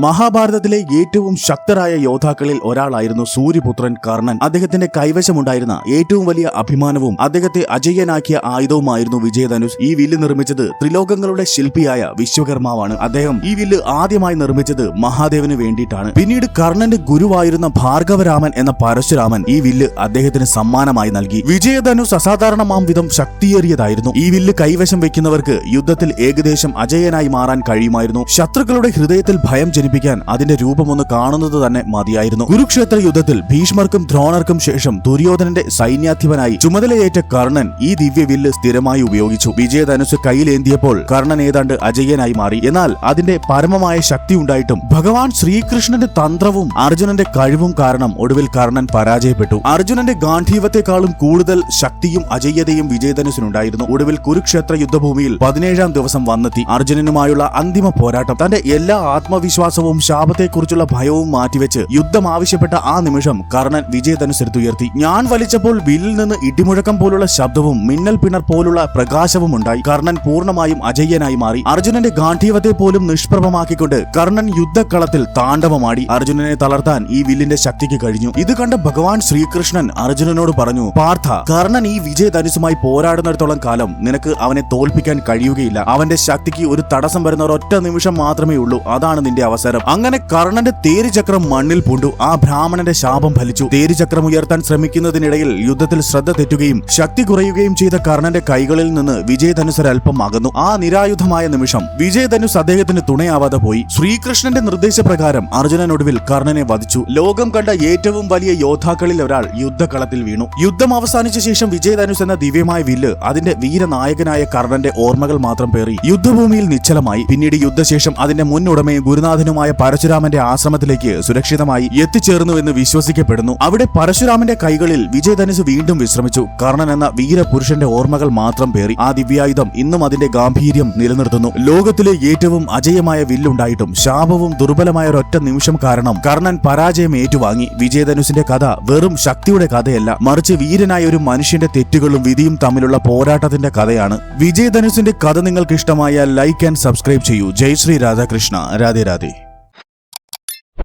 മഹാഭാരതത്തിലെ ഏറ്റവും ശക്തരായ യോദ്ധാക്കളിൽ ഒരാളായിരുന്നു സൂര്യപുത്രൻ കർണൻ. അദ്ദേഹത്തിന്റെ കൈവശമുണ്ടായിരുന്ന ഏറ്റവും വലിയ അഭിമാനവും അദ്ദേഹത്തെ അജയ്യനാക്കിയ ആയുധവുമായിരുന്നു വിജയധനുഷ്. ഈ വില്ല് നിർമ്മിച്ചത് ത്രിലോകങ്ങളുടെ ശില്പിയായ വിശ്വകർമാവാണ്. അദ്ദേഹം ഈ വില്ല് ആദ്യമായി നിർമ്മിച്ചത് മഹാദേവന് വേണ്ടിയിട്ടാണ്. പിന്നീട് കർണന്റെ ഗുരുവായിരുന്ന ഭാർഗവരാമൻ എന്ന പരശുരാമൻ ഈ വില്ല് അദ്ദേഹത്തിന് സമ്മാനമായി നൽകി. വിജയധനുഷ് അസാധാരണമാം വിധം ശക്തിയേറിയതായിരുന്നു. ഈ വില്ല് കൈവശം വെക്കുന്നവർക്ക് യുദ്ധത്തിൽ ഏകദേശം അജയ്യനായി മാറാൻ കഴിയുമായിരുന്നു. ശത്രുക്കളുടെ ഹൃദയത്തിൽ ഭയം ജനിപ്പിക്കാൻ അതിന്റെ രൂപമൊന്ന് കാണുന്നത് തന്നെ മതിയായിരുന്നു. കുരുക്ഷേത്ര യുദ്ധത്തിൽ ഭീഷ്മർക്കും ദ്രോണർക്കും ശേഷം ദുര്യോധനന്റെ സൈന്യാധിപനായി ചുമതലയേറ്റ കർണൻ ഈ ദിവ്യവില്ല് സ്ഥിരമായി ഉപയോഗിച്ചു. വിജയധനുസ് കയ്യിലേന്തിയപ്പോൾ കർണൻ ഏതാണ്ട് അജയ്യനായി മാറി. എന്നാൽ അതിന്റെ പരമമായ ശക്തി ഉണ്ടായിട്ടും ഭഗവാൻ ശ്രീകൃഷ്ണന്റെ തന്ത്രവും അർജുനന്റെ കഴിവും കാരണം ഒടുവിൽ കർണൻ പരാജയപ്പെട്ടു. അർജുനന്റെ ഗാന്ധീവത്തെക്കാളും കൂടുതൽ ശക്തിയും അജയ്യതയും വിജയധനുസിനുണ്ടായിരുന്നു. ഒടുവിൽ കുരുക്ഷേത്ര യുദ്ധഭൂമിയിൽ 17-ാം ദിവസം വന്നെത്തി. അർജുനനുമായുള്ള അന്തിമ പോരാട്ടം. തന്റെ എല്ലാ ആത്മവിശ്വാസവും ശാപത്തെക്കുറിച്ചുള്ള ഭയവും മാറ്റിവെച്ച് യുദ്ധം ആവശ്യപ്പെട്ട ആ നിമിഷം കർണൻ വിജയധനുസെടുത്തുയർത്തി. ഞാൻ വലിച്ചപ്പോൾ വില്ലിൽ നിന്ന് ഇടിമുഴക്കം പോലുള്ള ശബ്ദവും മിന്നൽ പിണർ പോലുള്ള പ്രകാശവും ഉണ്ടായി. കർണൻ പൂർണ്ണമായും അജയ്യനായി മാറി. അർജുനന്റെ ഗാന്ധീവത്തെ പോലും നിഷ്പ്രഭമാക്കിക്കൊണ്ട് കർണൻ യുദ്ധക്കളത്തിൽ താണ്ഡവമാടി. അർജുനനെ തളർത്താൻ ഈ വില്ലിന്റെ ശക്തിക്ക് കഴിഞ്ഞു. ഇത് കണ്ട ഭഗവാൻ ശ്രീകൃഷ്ണൻ അർജുനനോട് പറഞ്ഞു, പാർത്ഥ, കർണൻ ഈ വിജയധനുസുമായി പോരാടുന്നിടത്തോളം കാലം നിനക്ക് അവനെ തോൽപ്പിക്കാൻ കഴിയുകയില്ല. അവന്റെ ശക്തിക്ക് ഒരു തടസ്സം വരുന്ന ഒരൊറ്റ നിമിഷം മാത്രമേ ഉള്ളൂ. അതാണ് നിന്റെ അവസരം. അങ്ങനെ കർണന്റെ തേരുചക്രം മണ്ണിൽ പൂണ്ടു. ആ ബ്രാഹ്മണന്റെ ശാപം ഫലിച്ചു. തേരുചക്രം ഉയർത്താൻ ശ്രമിക്കുന്നതിനിടയിൽ യുദ്ധത്തിൽ ശ്രദ്ധ തെറ്റുകയും ശക്തി കുറയുകയും ചെയ്ത കർണന്റെ കൈകളിൽ നിന്ന് വിജയധനുസ് അല്പം അകന്നു. ആ നിരായുധമായ നിമിഷം വിജയധനുസ് അദ്ദേഹത്തിന് തുണയാവാതെ പോയി. ശ്രീകൃഷ്ണന്റെ നിർദ്ദേശപ്രകാരം അർജുനൻ ഒടുവിൽ കർണനെ വധിച്ചു. ലോകം കണ്ട ഏറ്റവും വലിയ യോദ്ധാക്കളിൽ ഒരാൾ യുദ്ധക്കളത്തിൽ വീണു. യുദ്ധം അവസാനിച്ച ശേഷം വിജയധനുസ് എന്ന ദിവ്യമായ വില്ല് അതിന്റെ വീരനായകനായ കർണന്റെ ഓർമ്മകൾ മാത്രം പേറി യുദ്ധഭൂമിയിൽ നിശ്ചലമായി. പിന്നീട് യുദ്ധശേഷം അതിന്റെ മുൻ ഉടമയും ഗുരുനാഥനുമായ പരശുരാമന്റെ ആശ്രമത്തിലേക്ക് സുരക്ഷിതമായി എത്തിച്ചേർന്നുവെന്ന് വിശ്വസിക്കപ്പെടുന്നു. അവിടെ പരശുരാമന്റെ കൈകളിൽ വിജയധനുസ് വീണ്ടും വിശ്രമിച്ചു. കർണൻ എന്ന വീരപുരുഷന്റെ ഓർമ്മകൾ മാത്രം പേറി. ആ ദിവ്യായുധം ഇന്നും അതിന്റെ ഗാംഭീര്യം നിലനിർത്തുന്നു. ലോകത്തിലെ ഏറ്റവും അജയമായ വില്ലുണ്ടായിട്ടും ശാപവും ദുർബലമായ ഒരൊറ്റ നിമിഷം കാരണം കർണൻ പരാജയം ഏറ്റുവാങ്ങി. വിജയധനുസിന്റെ കഥ വെറും ശക്തിയുടെ കഥയല്ല, മറിച്ച് വീരനായ ഒരു മനുഷ്യന്റെ തെറ്റുകളും വിധിയും തമ്മിലുള്ള പോരാട്ടത്തിന്റെ കഥയാണ്. വിജയധനുസിന്റെ കഥ നിങ്ങൾക്ക് ഇഷ്ടമായാൽ ലൈക്ക് ആൻഡ് സബ്സ്ക്രൈബ് ചെയ്യൂ. ജയ് ശ്രീ രാധാകൃഷ്ണ. രാധേ രാധേ.